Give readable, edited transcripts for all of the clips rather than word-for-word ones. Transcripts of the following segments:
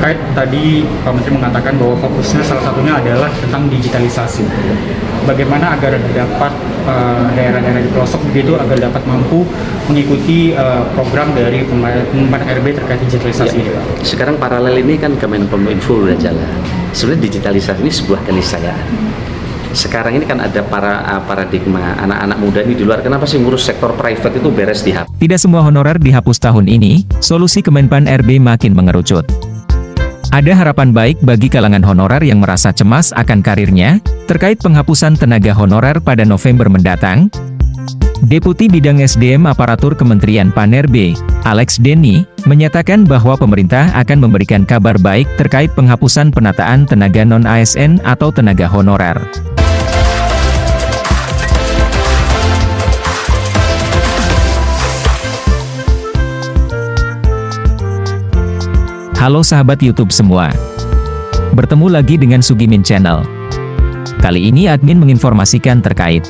Terkait tadi Pak Menteri mengatakan bahwa fokusnya salah satunya adalah tentang digitalisasi. Bagaimana agar dapat daerah-daerah di pelosok begitu agar dapat mampu mengikuti program dari Kemenpan RB terkait digitalisasi ini, Pak? Sekarang paralel ini kan Kemenkominfo udah jalan. Sebenarnya digitalisasi ini sebuah keniscayaan. Sekarang ini kan ada paradigma anak-anak muda ini di luar, kenapa sih ngurus sektor private itu beres dihapus? Tidak semua honorer dihapus tahun ini, solusi Kemenpan RB makin mengerucut. Ada harapan baik bagi kalangan honorer yang merasa cemas akan karirnya, terkait penghapusan tenaga honorer pada November mendatang. Deputi Bidang SDM Aparatur Kementerian PAN-RB, Alex Denny, menyatakan bahwa pemerintah akan memberikan kabar baik terkait penghapusan penataan tenaga non-ASN atau tenaga honorer. Halo sahabat YouTube semua. Bertemu lagi dengan Sugimin Channel. Kali ini admin menginformasikan terkait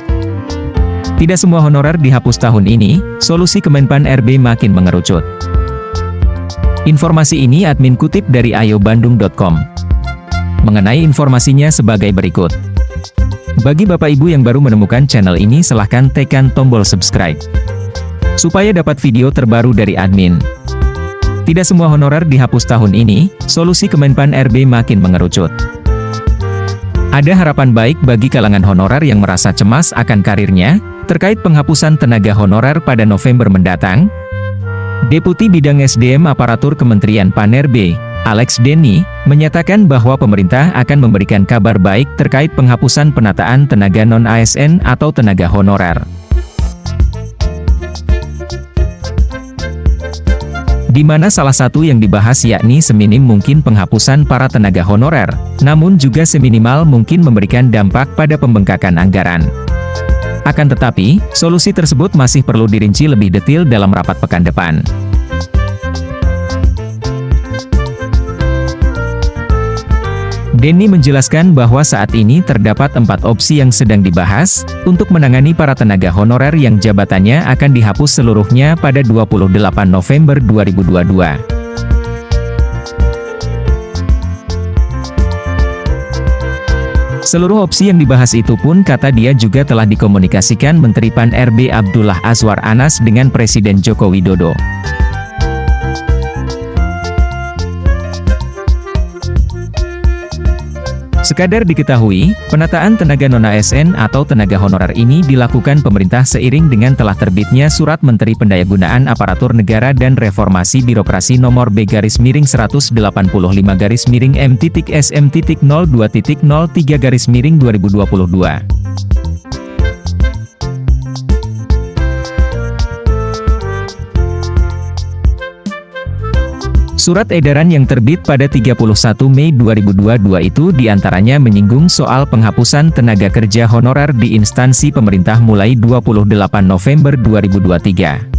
tidak semua honorer dihapus tahun ini, solusi Kemenpan RB makin mengerucut. Informasi ini admin kutip dari ayobandung.com. Mengenai informasinya sebagai berikut. Bagi Bapak Ibu yang baru menemukan channel ini, silahkan tekan tombol subscribe supaya dapat video terbaru dari admin. Tidak semua honorer dihapus tahun ini, solusi Kemenpan RB makin mengerucut. Ada harapan baik bagi kalangan honorer yang merasa cemas akan karirnya, terkait penghapusan tenaga honorer pada November mendatang. Deputi Bidang SDM Aparatur Kementerian PAN-RB, Alex Denny, menyatakan bahwa pemerintah akan memberikan kabar baik terkait penghapusan penataan tenaga non-ASN atau tenaga honorer. Di mana salah satu yang dibahas yakni seminim mungkin penghapusan para tenaga honorer, namun juga seminimal mungkin memberikan dampak pada pembengkakan anggaran. Akan tetapi, solusi tersebut masih perlu dirinci lebih detail dalam rapat pekan depan. Denny menjelaskan bahwa saat ini terdapat 4 opsi yang sedang dibahas, untuk menangani para tenaga honorer yang jabatannya akan dihapus seluruhnya pada 28 November 2022. Seluruh opsi yang dibahas itu pun kata dia juga telah dikomunikasikan Menteri PAN-RB Abdullah Azwar Anas dengan Presiden Joko Widodo. Sekadar diketahui, penataan tenaga non-ASN atau tenaga honorer ini dilakukan pemerintah seiring dengan telah terbitnya Surat Menteri Pendayagunaan Aparatur Negara dan Reformasi Birokrasi Nomor B-185-M.SM.02.03/2022. Surat edaran yang terbit pada 31 Mei 2022 itu diantaranya menyinggung soal penghapusan tenaga kerja honorer di instansi pemerintah mulai 28 November 2023.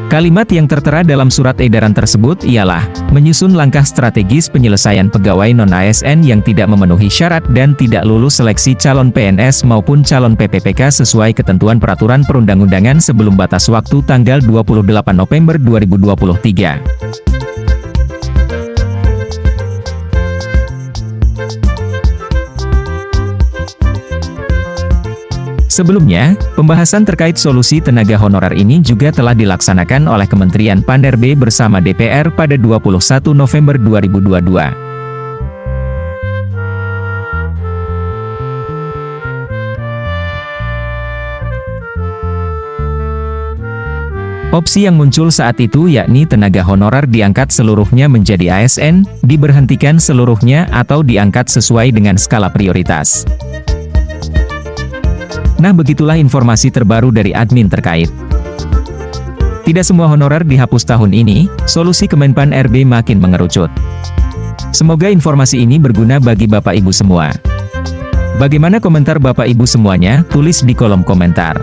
Kalimat yang tertera dalam surat edaran tersebut ialah, menyusun langkah strategis penyelesaian pegawai non-ASN yang tidak memenuhi syarat dan tidak lulus seleksi calon PNS maupun calon PPPK sesuai ketentuan peraturan perundang-undangan sebelum batas waktu tanggal 28 November 2023. Sebelumnya, pembahasan terkait solusi tenaga honorer ini juga telah dilaksanakan oleh Kementerian PAN-RB bersama DPR pada 21 November 2022. Opsi yang muncul saat itu yakni tenaga honorer diangkat seluruhnya menjadi ASN, diberhentikan seluruhnya atau diangkat sesuai dengan skala prioritas. Nah, begitulah informasi terbaru dari admin terkait. Tidak semua honorer dihapus tahun ini, solusi Kemenpan RB makin mengerucut. Semoga informasi ini berguna bagi Bapak Ibu semua. Bagaimana komentar Bapak Ibu semuanya? Tulis di kolom komentar.